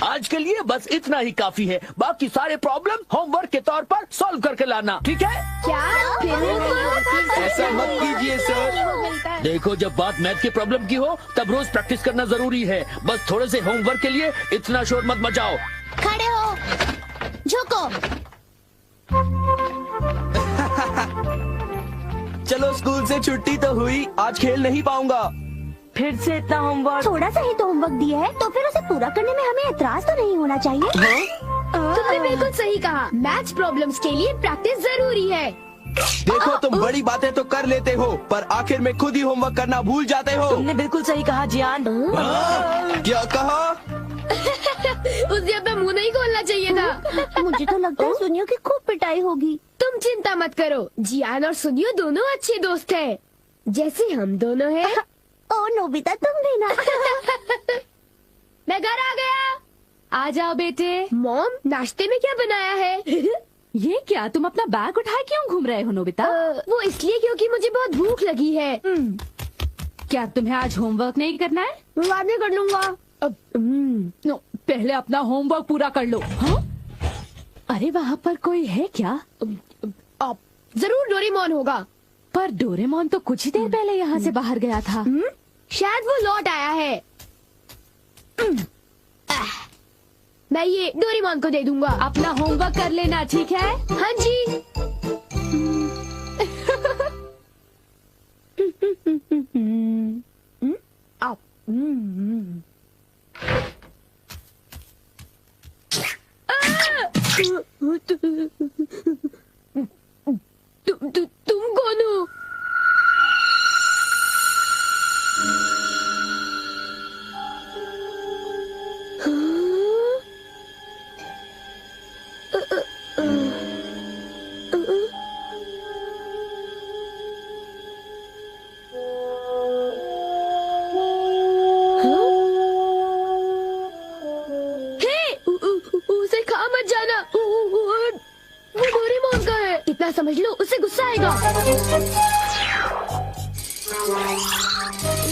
आज के लिए बस इतना ही काफी है। बाकी सारे प्रॉब्लम होमवर्क के तौर पर सॉल्व करके लाना, ठीक है? क्या ऐसा मत कीजिए सर। देखो, जब बात मैथ की प्रॉब्लम की हो तब रोज प्रैक्टिस करना जरूरी है। बस थोड़े से होमवर्क के लिए इतना शोर मत मचाओ। खड़े हो, झुको। चलो, स्कूल से छुट्टी तो हुई, आज खेल नहीं पाऊंगा। फिर से इतना होमवर्क? थोड़ा सा ही तो होमवर्क दिया है तो फिर उसे पूरा करने में हमें एतराज तो नहीं होना चाहिए। तुमने बिल्कुल सही कहा, मैथ्स प्रॉब्लम्स के लिए प्रैक्टिस जरूरी है। देखो, तुम बड़ी बातें तो कर लेते हो पर आखिर में खुद ही होमवर्क करना भूल जाते हो। तुमने बिल्कुल सही कहा जियान। क्या कहा? उसे अपना मुंह नहीं खोलना चाहिए था। मुझे तो लगता है सुनियो की खूब पिटाई होगी। तुम चिंता मत करो, जियान और सुनियो दोनों अच्छे दोस्त हैं, जैसे हम दोनों हैं। ओ नोबिता, तुम भी ना। मैं घर आ गया। आ जाओ बेटे। मॉम, नाश्ते में क्या बनाया है? ये क्या, तुम अपना बैग उठाए क्यों घूम रहे हो नोबिता? वो इसलिए क्योंकि मुझे बहुत भूख लगी है। क्या तुम्हें आज होमवर्क नहीं करना है? मैं बाद में कर लूंगा। पहले अपना होमवर्क पूरा कर लो। हाँ? अरे वहाँ पर कोई है क्या? जरूर डोरेमोन होगा। पर डोरेमोन तो कुछ ही देर पहले यहाँ से बाहर गया था। शायद वो लौट आया है। मैं ये डोरेमोन को दे दूंगा। अपना होमवर्क कर लेना, ठीक है? हाँ जी। तुम कौन हो? उसे खा मत जाना, वो डोरेमोन का है। इतना समझ लो, उसे गुस्सा आएगा।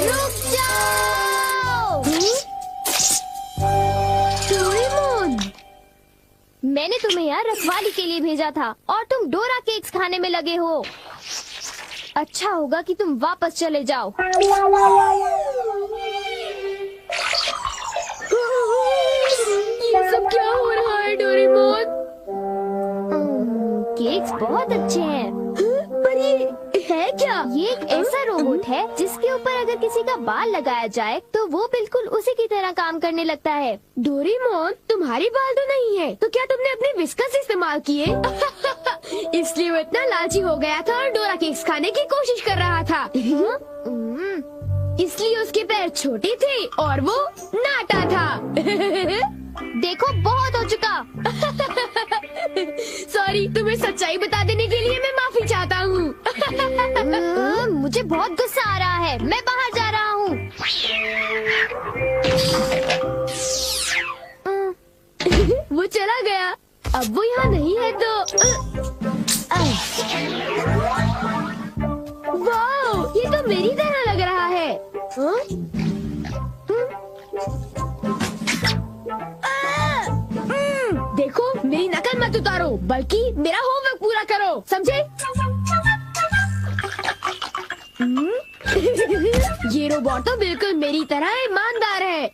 रुक जाओ। डोरेमोन, मैंने तुम्हें यहाँ रखवाली के लिए भेजा था और तुम डोरा केक्स खाने में लगे हो। अच्छा होगा कि तुम वापस चले जाओ। ये सब क्या हो रहा है डोरेमोन? केक्स बहुत अच्छे हैं। पर ये है क्या? ये एक ऐसा रोबोट है जिसके ऊपर अगर किसी का बाल लगाया जाए तो वो बिल्कुल उसी की तरह काम करने लगता है। डोरेमोन, तुम्हारी बाल तो नहीं है, तो क्या तुमने अपने विस्कस इस्तेमाल किए? इसलिए वो इतना लालची हो गया था और डोरा केक्स खाने की कोशिश कर रहा था। इसलिए उसके पैर छोटे थे और वो नाटा था। देखो, बहुत हो चुका। सॉरी, तुम्हें सच्चाई बता देने के लिए मैं माफी चाहता हूँ। मुझे बहुत गुस्सा आ रहा है, मैं बाहर जा रहा हूँ। वो चला गया, अब वो यहाँ नहीं है तो। वाह, ये तो मेरी तरह लग रहा है। देखो, मेरी नकल मत उतारो, बल्कि मेरा होमवर्क पूरा करो, समझे? ये रोबोट तो बिल्कुल मेरी तरह ईमानदार है।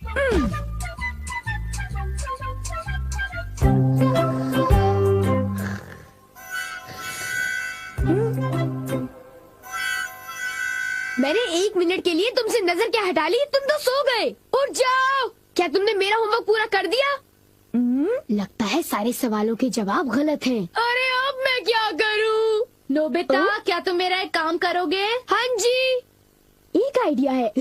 मैंने 1 मिनट के लिए तुमसे नजर क्या हटा ली, तुम तो सो गए। उठ जाओ। क्या तुमने मेरा होमवर्क पूरा कर दिया? लगता है सारे सवालों के जवाब गलत हैं। अरे अब मैं क्या करूं? नोबिता, क्या तुम मेरा एक काम करोगे? हाँ जी, एक आइडिया है।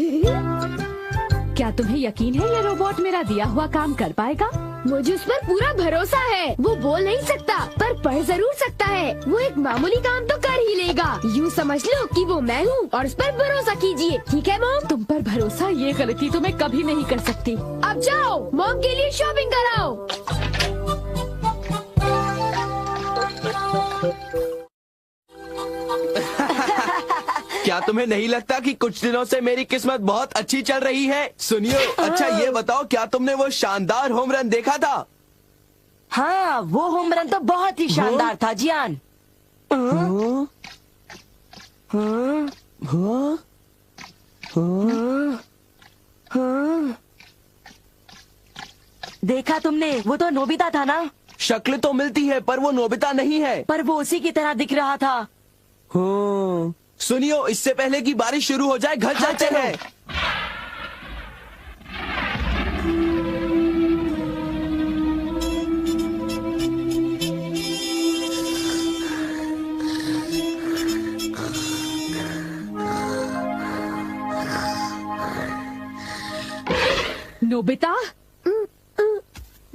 क्या तुम्हें यकीन है ये रोबोट मेरा दिया हुआ काम कर पाएगा? मुझे उस पर पूरा भरोसा है। वो बोल नहीं सकता पर पढ़ जरूर सकता है। वो एक मामूली काम तो कर ही लेगा। यूँ समझ लो कि वो मैं हूँ और उस पर भरोसा कीजिए, ठीक है मॉम? तुम पर भरोसा, ये गलती तो मैं कभी नहीं कर सकती। अब जाओ, मॉम के लिए शॉपिंग कराओ। क्या तुम्हें नहीं लगता कि कुछ दिनों से मेरी किस्मत बहुत अच्छी चल रही है? सुनियो, अच्छा ये बताओ, क्या तुमने वो शानदार होम रन देखा था? हाँ, वो होम रन तो बहुत ही शानदार था जियान। हाँ? हाँ? हाँ? हाँ। देखा तुमने? वो तो नोबिता था ना? शक्ल तो मिलती है पर वो नोबिता नहीं है। पर वो उसी की तरह दिख रहा था। हाँ। सुनियो, इससे पहले कि बारिश शुरू हो जाए घर चलते चलो। हैं। नोबिता,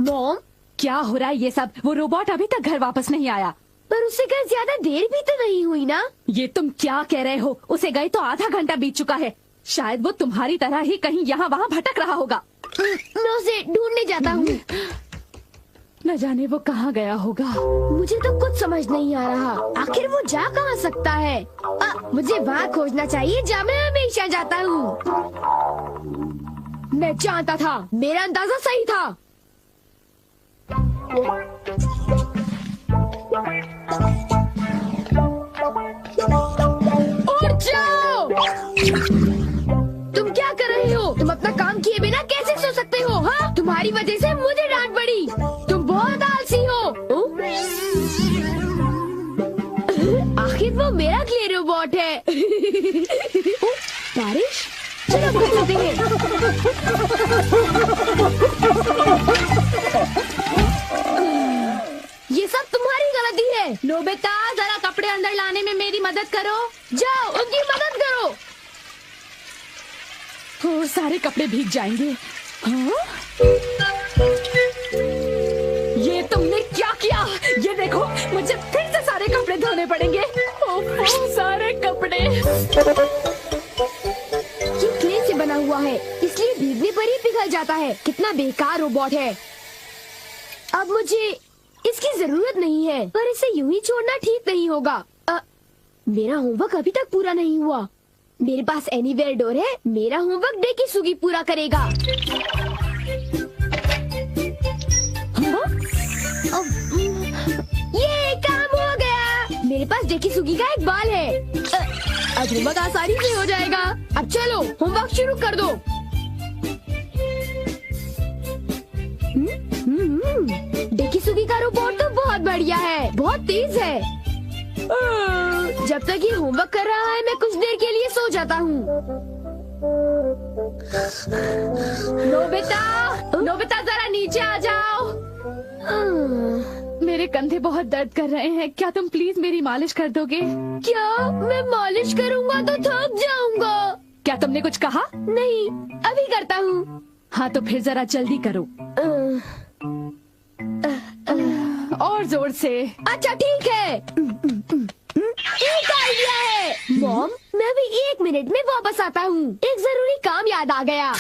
मॉम, क्या हो रहा है ये सब? वो रोबोट अभी तक घर वापस नहीं आया। पर उससे कहीं ज्यादा देर भी तो नहीं हुई ना? ये तुम क्या कह रहे हो? उसे गए तो आधा घंटा बीत चुका है। शायद वो तुम्हारी तरह ही कहीं यहाँ वहाँ भटक रहा होगा। मैं उसे ढूंढने जाता हूँ। न जाने वो कहाँ गया होगा। मुझे तो कुछ समझ नहीं आ रहा, आखिर वो जा कहाँ सकता है? मुझे वहाँ खोजना चाहिए जहाँ मैं हमेशा जाता हूँ। मैं जानता था, मेरा अंदाजा सही था। उठ जाओ! तुम क्या कर रहे हो? तुम अपना काम किए बिना कैसे सो सकते हो? हाँ, तुम्हारी वजह से मुझे डांट पड़ी। तुम बहुत आलसी हो। आखिर वो मेरा क्ले रोबोट है। बारिश, चलो घर चलते हैं। ये सब तुम्हारी गलती है। नोबिता, जरा कपड़े अंदर लाने में मेरी मदद करो। जाओ, उनकी मदद करो। और सारे कपड़े भीग जाएंगे। हाँ? ये तुमने क्या किया? ये देखो, मुझे फिर से सारे कपड़े धोने पड़ेंगे। ओह, सारे कपड़े। ये क्ले से बना हुआ है, इसलिए भीगने पर ही पिघल जाता है। कितना बेकार रोबोट है। अब मुझे इसकी जरूरत नहीं है, पर इसे यूं ही छोड़ना ठीक नहीं होगा। मेरा होमवर्क अभी तक पूरा नहीं हुआ। मेरे पास एनीवेयर डोर है। मेरा होमवर्क डेकिसुगी पूरा करेगा। ये काम हो गया। मेरे पास डेकिसुगी का एक बॉल है। अब होमवर्क आसानी से हो जाएगा। अब चलो, होमवर्क शुरू कर दो। डेकिसुगी का रोबोट तो बहुत बढ़िया है, बहुत तेज है। जब तक ये होमवर्क कर रहा है, मैं कुछ देर के लिए सो जाता हूँ। नोबिता, नोबिता, जरा नीचे आ जाओ। मेरे कंधे बहुत दर्द कर रहे हैं। क्या तुम प्लीज मेरी मालिश कर दोगे? क्या? मैं मालिश करूँगा तो थक जाऊंगा। क्या तुमने कुछ कहा? नहीं, अभी करता हूँ। हाँ तो फिर जरा जल्दी करो। और जोर से। अच्छा ठीक है। एक आइडिया है। मॉम, मैं भी 1 मिनट में वापस आता हूँ। एक जरूरी काम याद आ गया।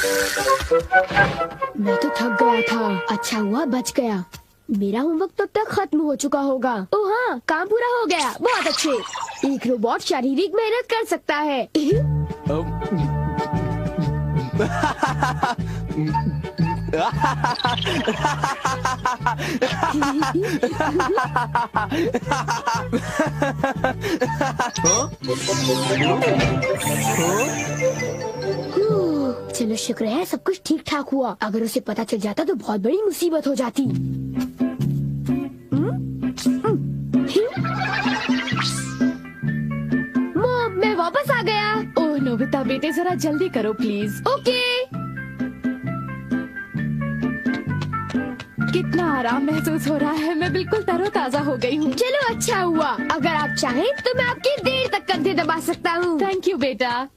मैं तो थक गया था। अच्छा हुआ बच गया। मेरा होमवर्क तब तक खत्म हो चुका होगा। ओह हाँ, काम पूरा हो गया। बहुत अच्छे। एक रोबोट शारीरिक मेहनत कर सकता है। चलो शुक्र है सब कुछ ठीक ठाक हुआ। अगर उसे पता चल जाता तो बहुत बड़ी मुसीबत हो जाती। मॉम, मैं वापस आ गया। ओह नोबिता बेटे, जरा जल्दी करो प्लीज। ओके। कितना आराम महसूस हो रहा है। मैं बिल्कुल तरोताजा हो गई हूँ। चलो अच्छा हुआ। अगर आप चाहें तो मैं आपके देर तक कंधे दबा सकता हूँ। थैंक यू बेटा।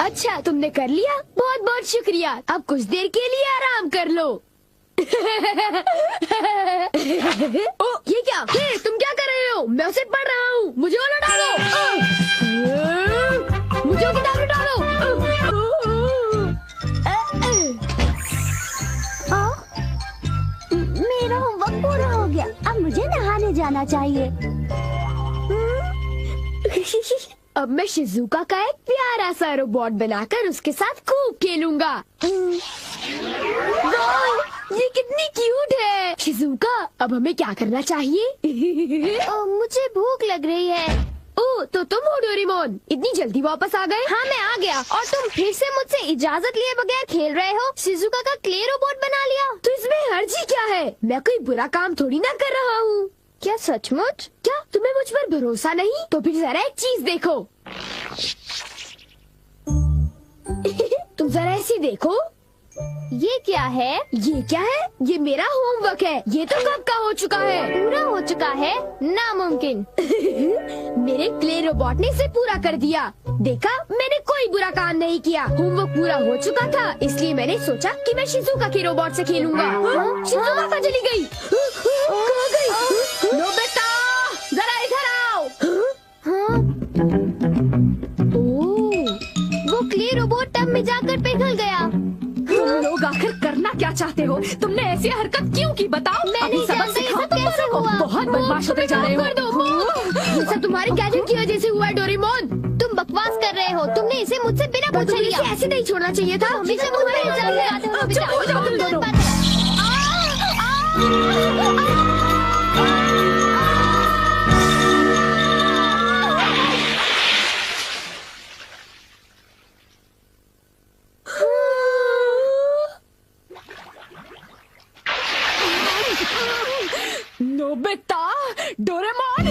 अच्छा, तुमने कर लिया? बहुत बहुत शुक्रिया। अब कुछ देर के लिए आराम कर लो। ओ, ये क्या? हे, तुम क्या कर रहे हो? मैं उसे पढ़ रहा हूँ। मुझे वो लौटा दो। मुझे वो किताब लौटा दो। चाहिए। अब मैं शिजुका का एक प्यारा सा रोबोट बनाकर उसके साथ खूब खेलूंगा। वाह, ये कितनी क्यूट है। शिजुका, अब हमें क्या करना चाहिए? मुझे भूख लग रही है। ओह, तो तुम हो डोरेमोन, इतनी जल्दी वापस आ गए? हाँ, मैं आ गया और तुम फिर से मुझसे इजाजत लिए बगैर खेल रहे हो। शिजुका का क्ले रोबोट बना लिया। तो इसमें हर्जी क्या है? मैं कोई बुरा काम थोड़ी ना कर रहा हूँ। क्या सचमुच? क्या तुम्हें मुझ पर भरोसा नहीं? तो फिर जरा एक चीज देखो। तुम जरा ऐसी देखो। ये क्या है? ये क्या है? ये मेरा होमवर्क है। ये तो कब का हो चुका है। पूरा हो चुका है? नामुमकिन। मेरे क्ले रोबोट ने इसे पूरा कर दिया। देखा, मैंने कोई बुरा काम नहीं किया। होमवर्क पूरा हो चुका था, इसलिए मैंने सोचा कि मैं शिजुका के रोबोट से खेलूंगा। शिजुका कहाँ चली गई? कहाँ गई? नोबिता, जरा इधर आओ। हाँ? ओह, वो क्ले रोबोट टब में जाकर पिघल गया। तुम लोग आखिर करना क्या चाहते हो? तुमने ऐसी हरकत क्यों की बताओ? मैं अभी नहीं सबक जानता ये सिखाओ सब तुम कैसे दोनों को। हुआ। बहुत बदमाश होते जा रहे हो। कर दो। ये सब तुम्हारे गैजेट की वजह से हुआ है डोरेमोन। तुम बकवास कर रहे हो। तुमने इसे मुझसे बिना पर पूछे तुम्हें लिया। इसे ऐसे नहीं छोड़ना चाहिए था। हमेशा मुझ पर इल्जाम लगाते हो, नोबिता। चुप हो जाओ तुम बहुत दोनों। बात है। Nobita, Doraemon,